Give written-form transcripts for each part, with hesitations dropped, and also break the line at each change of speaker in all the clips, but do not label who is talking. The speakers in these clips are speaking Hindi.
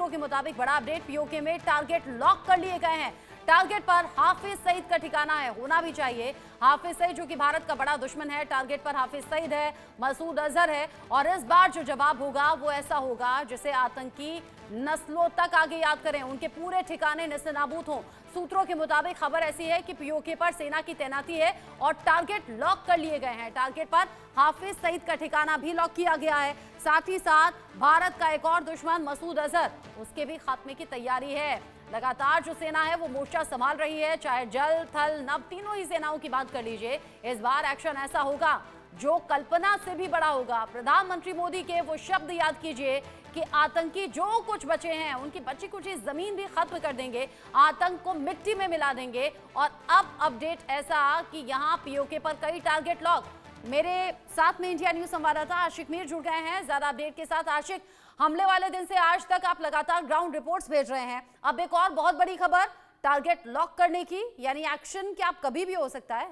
सूत्रों के मुताबिक बड़ा अपडेट, पीओके में टारगेट लॉक कर लिए गए हैं। टारगेट पर हाफिज सईद का ठिकाना है, होना भी चाहिए। हाफिज सईद जो कि भारत का बड़ा दुश्मन है, टारगेट पर हाफिज सईद है, मसूद अजहर है। और इस बार जो जवाब होगा वो ऐसा होगा जिसे आतंकी नस्लों तक आगे याद करें, उनके पूरे ठिकाने नेस्तनाबूद हों। सूत्रों के मुताबिक खबर ऐसी है कि पीओके पर सेना की तैनाती है और टारगेट लॉक कर लिए गए हैं। टारगेट पर हाफिज सईद का ठिकाना भी लॉक किया गया है। साथ ही साथ भारत का एक और दुश्मन मसूद अजहर, उसके भी खात्मे की तैयारी है। लगातार जो सेना है वो मोर्चा संभाल रही है, चाहे जल थल नभ तीनों ही सेनाओं की बात कर लीजिए। इस बार एक्शन ऐसा होगा जो कल्पना से भी बड़ा होगा। प्रधानमंत्री मोदी के वो शब्द याद कीजिए कि आतंकी जो कुछ बचे हैं उनकी बची कुछ जमीन भी खत्म कर देंगे, आतंक को मिट्टी में मिला देंगे। और अब अपडेट ऐसा कि यहाँ पीओके पर कई टारगेट लॉक। मेरे साथ में इंडिया न्यूज संवाददाता आशिक मीर जुड़ गए हैं ज्यादा अपडेट के साथ। आशिक, हमले वाले दिन से आज तक आप लगातार ग्राउंड रिपोर्ट्स भेज रहे हैं, अब एक और बहुत बड़ी खबर टारगेट लॉक करने की, यानी एक्शन क्या आप कभी भी हो सकता है?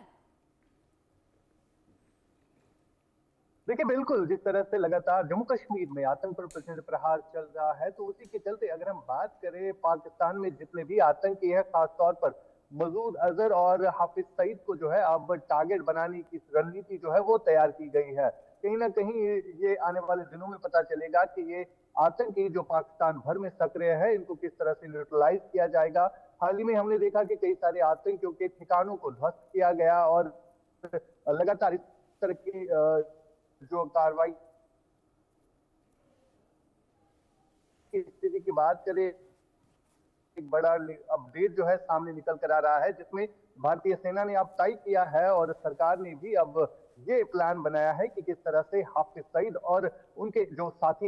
देखिए, बिल्कुल जिस तरह से लगातार जम्मू कश्मीर में आतंक पर प्रचंड प्रहार चल रहा है, तो उसी के चलते अगर हम बात करें पाकिस्तान में जितने भी आतंकी हैं, खासतौर पर मसूद अजहर और हाफिज सईद को जो है अब टारगेट बनाने की रणनीति जो है वो तैयार की गई है। कहीं ना कहीं ये आने वाले दिनों में पता चलेगा कि ये आतंकी जो पाकिस्तान भर में सक्रिय है, इनको किस तरह से न्यूट्रलाइज किया जाएगा। हाल ही में हमने देखा कि कई सारे आतंकियों के ठिकानों को ध्वस्त किया गया और लगातार इस तरह की जो कार्रवाई की स्थिति की बात करें, एक बड़ा अपडेट जो है सामने निकल कर आ रहा है, जिसमें भारतीय सेना ने अब तय किया है और सरकार ने भी अब ये प्लान बनाया है कि किस तरह से हाफिज सईद और उनके जो साथी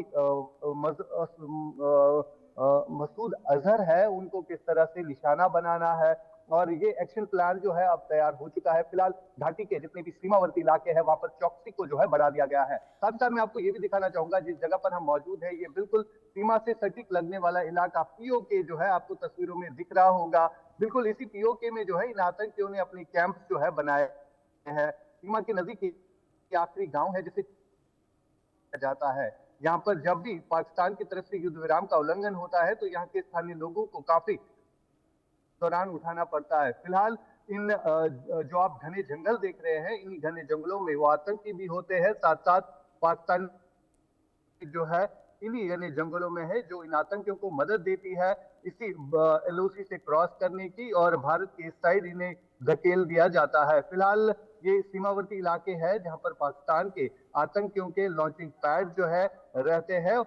मसूद अजहर है उनको किस तरह से निशाना बनाना है। और ये एक्शन प्लान जो है अब तैयार हो चुका है। फिलहाल घाटी के जितने भी सीमावर्ती इलाके हैं वहां पर चौकसी को जो है बढ़ा दिया गया है। साथ साथ मैं आपको ये भी दिखाना चाहूंगा, जिस जगह पर हम मौजूद है ये बिल्कुल सीमा से सटीक लगने वाला इलाका पीओके जो है आपको तस्वीरों में दिख रहा होगा। बिल्कुल इसी पीओके में जो है इन आतंकियों ने अपने कैंप जो है बनाए हैं। सीमा के नजदीक आखिरी गांव है जिसे जाता है। यहाँ पर जब भी पाकिस्तान की तरफ से युद्ध विराम का उल्लंघन होता है तो यहाँ के स्थानीय लोगों को काफी दौरान उठाना पड़ता है। फिलहाल इन जो आप घने जंगल देख रहे हैं, इन घने जंगलों में वो आतंकी भी होते हैं, साथ साथ पाकिस्तान जो है इन्हीं घने जंगलों में है जो इन आतंकियों को मदद देती है इसी एलओसी से क्रॉस करने की, और भारत की इस साइड इन्हें धकेल दिया जाता है। फिलहाल ये सीमावर्ती इलाके हैं जहां पर पाकिस्तान के आतंकियों के लॉन्चिंग पैड जो है रहते हैं।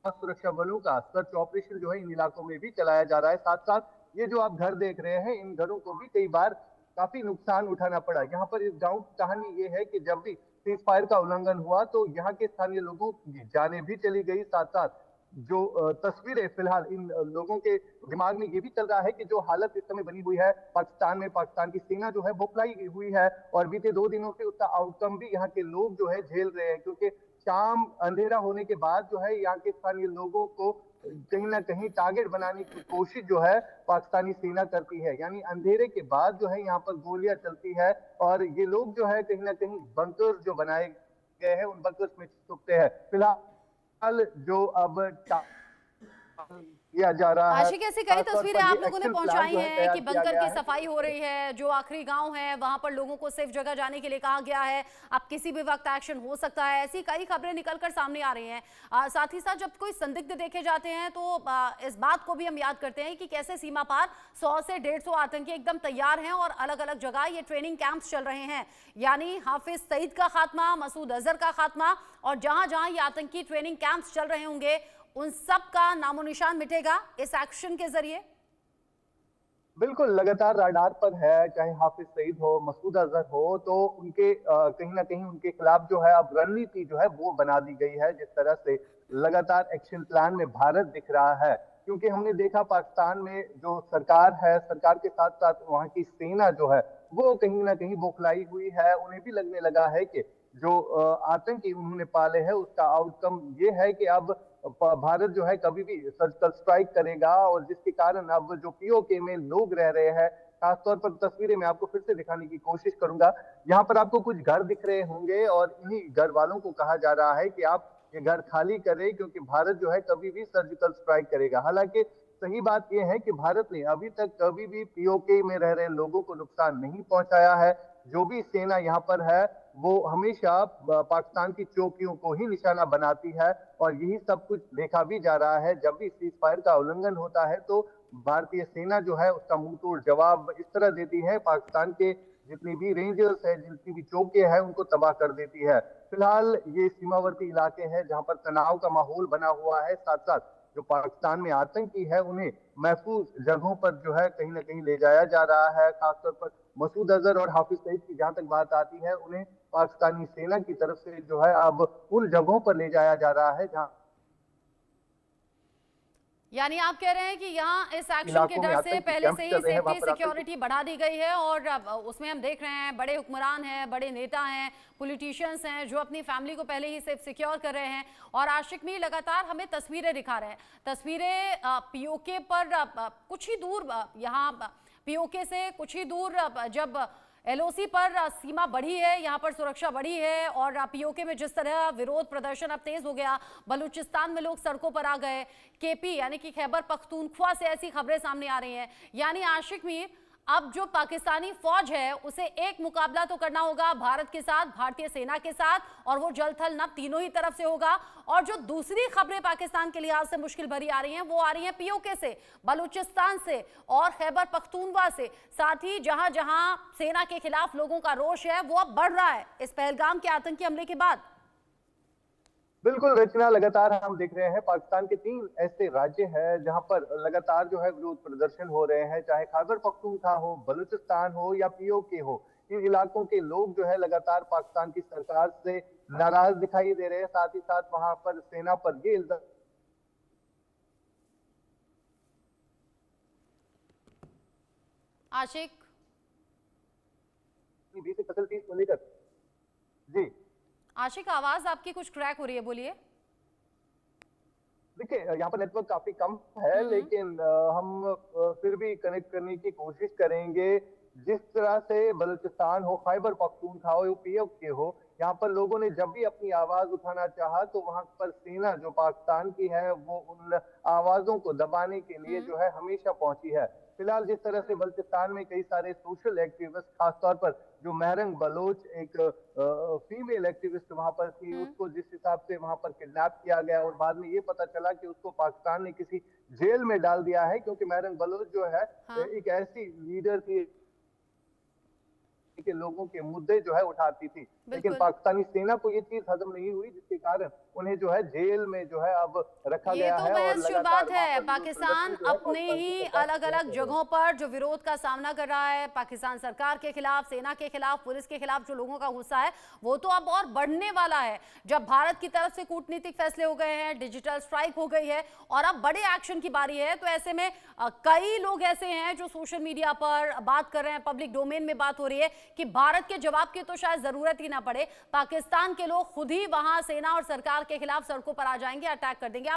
सुरक्षा बलों का सर्च ऑपरेशन जो है इन इलाकों में भी चलाया जा रहा है। साथ साथ ये जो आप घर देख रहे हैं, इन घरों को भी कई बार काफी नुकसान उठाना पड़ा। यहाँ पर इस गांव की कहानी ये है कि जब भी सीज फायर का उल्लंघन हुआ तो यहाँ के स्थानीय लोगों की जानें भी चली गई। साथ साथ जो तस्वीरें फिलहाल इन लोगों के दिमाग में ये भी चल रहा है कि जो हालत इस समय बनी हुई है पाकिस्तान में, पाकिस्तान की सेना जो है बौखलाई हुई है और बीते 2 दिनों से उसका आउटकम भी यहाँ के लोग जो है झेल रहे हैं। क्योंकि शाम अंधेरा होने के बाद जो है यहाँ के स्थानीय लोगों को कहीं ना कहीं टारगेट बनाने की कोशिश जो है पाकिस्तानी सेना करती है। यानी अंधेरे के बाद जो है यहाँ पर गोलियां चलती है और ये लोग जो है कहीं ना कहीं बंकर जो बनाए गए हैं उन बंकर्स में छुपते हैं। फिलहाल जो अब किया जा रहा है,
आशिक, ऐसी कई तस्वीरें आप लोगों ने पहुंचाई हैं कि बंकर की सफाई हो रही है, जो आखिरी गांव है वहां पर लोगों को सेफ जगह जाने के लिए कहा गया है, अब किसी भी वक्त एक्शन हो सकता है। ऐसी कई खबरें निकलकर सामने आ रही हैं। साथ ही साथ जब कोई संदिग्ध देखे जाते हैं तो इस बात को भी हम याद करते हैं कि कैसे सीमा पार 100 से 150 आतंकी एकदम तैयार हैं और अलग अलग जगह ये ट्रेनिंग कैंप्स चल रहे हैं। यानी हाफिज सईद का खात्मा, मसूद अजहर का खात्मा, और जहां जहां ये आतंकी ट्रेनिंग कैंप्स चल रहे होंगे उन सब का नामो निशान मिटेगा इस एक्शन के जरिए।
बिल्कुल लगातार राडार पर है, चाहे हाफिज सईद हो, मसूद अजहर हो, तो उनके कहीं ना कहीं उनके खिलाफ जो है अब रणनीति जो है वो बना दी गई है। जिस तरह से लगातार एक्शन प्लान में भारत दिख रहा है, क्योंकि हमने देखा पाकिस्तान में जो सरकार है, सरकार के साथ साथ वहां की सेना जो है वो कहीं ना कहीं बौखलाई हुई है। उन्हें भी लगने लगा है कि जो आतंकी उन्होंने पाले हैं उसका आउटकम ये है कि अब भारत जो है कभी भी सर्जिकल स्ट्राइक करेगा, और जिसके कारण अब जो पीओके में लोग रह रहे हैं, खासतौर पर तस्वीरें मैं आपको फिर से दिखाने की कोशिश करूंगा। यहाँ पर आपको कुछ घर दिख रहे होंगे और इन्हीं घर वालों को कहा जा रहा है कि आप ये घर खाली करे, क्योंकि भारत जो है कभी भी सर्जिकल स्ट्राइक करेगा। हालांकि सही बात यह है कि भारत ने अभी तक कभी भी पीओके में रह रहे लोगों को नुकसान नहीं पहुंचाया है। जो भी सेना यहाँ पर है वो हमेशा पाकिस्तान की चौकियों को ही निशाना बनाती है, और यही सब कुछ देखा भी जा रहा है। जब भी सीज फायर का उल्लंघन होता है तो भारतीय सेना जो है उसका मुंह तोड़ जवाब इस तरह देती है, पाकिस्तान के जितनी भी रेंजर्स है, जितनी भी चौके हैं, उनको तबाह कर देती है। फिलहाल ये सीमावर्ती इलाके हैं जहां पर तनाव का माहौल बना हुआ है। साथ साथ जो पाकिस्तान में आतंकी है उन्हें महफूज जगहों पर जो है कहीं ना कहीं ले जाया जा रहा है। खासतौर पर मसूद अजहर और हाफिज सईद की जहां तक बात आती है, उन्हें पाकिस्तानी सेना की तरफ से जो है अब उन जगहों पर ले जाया जा रहा है जहां,
यानी आप कह रहे हैं कि यहाँ इस एक्शन के डर से पहले से ही सेफ्टी सिक्योरिटी बढ़ा दी गई है, और उसमें हम देख रहे हैं बड़े हुक्मरान हैं, बड़े नेता हैं, पॉलिटिशियंस हैं जो अपनी फैमिली को पहले ही सेफ सिक्योर कर रहे हैं। और आशिक मीर लगातार हमें तस्वीरें दिखा रहे हैं, तस्वीरें पीओके पर कुछ ही दूर, यहाँ पीओके से कुछ ही दूर जब एलओसी पर सीमा बढ़ी है, यहाँ पर सुरक्षा बढ़ी है, और पीओके में जिस तरह विरोध प्रदर्शन अब तेज हो गया, बलूचिस्तान में लोग सड़कों पर आ गए, केपी यानी कि खैबर पख्तूनख्वा से ऐसी खबरें सामने आ रही हैं। यानी आशिक मीर, अब जो पाकिस्तानी फौज है उसे एक मुकाबला तो करना होगा भारत के साथ, भारतीय सेना के साथ, और वो जल थल नभ तीनों ही तरफ से होगा। और जो दूसरी खबरें पाकिस्तान के लिहाज से मुश्किल भरी आ रही हैं वो आ रही हैं पीओके से, बलूचिस्तान से और खैबर पख्तूनख्वा से। साथ ही जहां जहां सेना के खिलाफ लोगों का रोष है वो अब बढ़ रहा है इस पहलगाम के आतंकी हमले के बाद।
बिल्कुल रचना, लगातार हम देख रहे हैं पाकिस्तान के 3 ऐसे राज्य हैं जहां पर लगातार जो है विरोध प्रदर्शन हो रहे हैं, चाहे खैबर पख्तूनख्वा हो, बलूचिस्तान हो या पीओके हो। इन इलाकों के लोग जो है लगातार पाकिस्तान की सरकार से नाराज दिखाई दे रहे हैं। साथ ही साथ वहां पर सेना पर ये इल्जाम
आशिक
फैसिलिटीज को लेकर। जी
आशिक, आवाज आपकी कुछ क्रैक हो रही है, बोलिए।
देखिए यहाँ पर नेटवर्क काफी कम है, लेकिन हम फिर भी कनेक्ट करने की कोशिश करेंगे। जिस तरह से बलूचिस्तान हो, खैबर पख्तूनख्वा हो, पीओके हो, यहाँ पर लोगों ने जब भी अपनी आवाज उठाना चाहा तो वहां पर सेना जो पाकिस्तान की है वो उन आवाजों को दबाने के लिए जो है हमेशा पहुंची है। फिलहाल जिस तरह से बलूचिस्तान में कई सारे सोशल एक्टिविस्ट, खासतौर पर जो महरंग बलोच एक फीमेल एक्टिविस्ट वहां पर थी, उसको जिस हिसाब से वहां पर किडनैप किया गया और बाद में ये पता चला कि उसको पाकिस्तान ने किसी जेल में डाल दिया है, क्योंकि महरंग बलोच जो है एक ऐसी लीडर थी के लोगों के मुद्दे जो है उठाती थी, लेकिन पाकिस्तानी सेना को ये चीज हजम नहीं हुई, जिसके कारण उन्हें जो है जेल में जो है अब रखा गया है।
ये तो जो बात है, पाकिस्तान अपने ही अलग अलग जगहों पर जो विरोध का सामना कर रहा है, पाकिस्तान सरकार के खिलाफ, सेना के खिलाफ, पुलिस के खिलाफ जो लोगों का गुस्सा है वो तो अब और बढ़ने वाला है। जब भारत की तरफ से कूटनीतिक फैसले हो गए हैं, डिजिटल स्ट्राइक हो गई है और अब बड़े एक्शन की बारी है, तो ऐसे में कई लोग ऐसे हैं जो सोशल मीडिया पर बात कर रहे हैं, पब्लिक डोमेन में बात हो रही है कि भारत के जवाब की तो शायद जरूरत ही ना पड़े, पाकिस्तान के लोग खुद ही वहां सेना और सरकार के खिलाफ सड़कों पर आ जाएंगे, अटैक कर देंगे।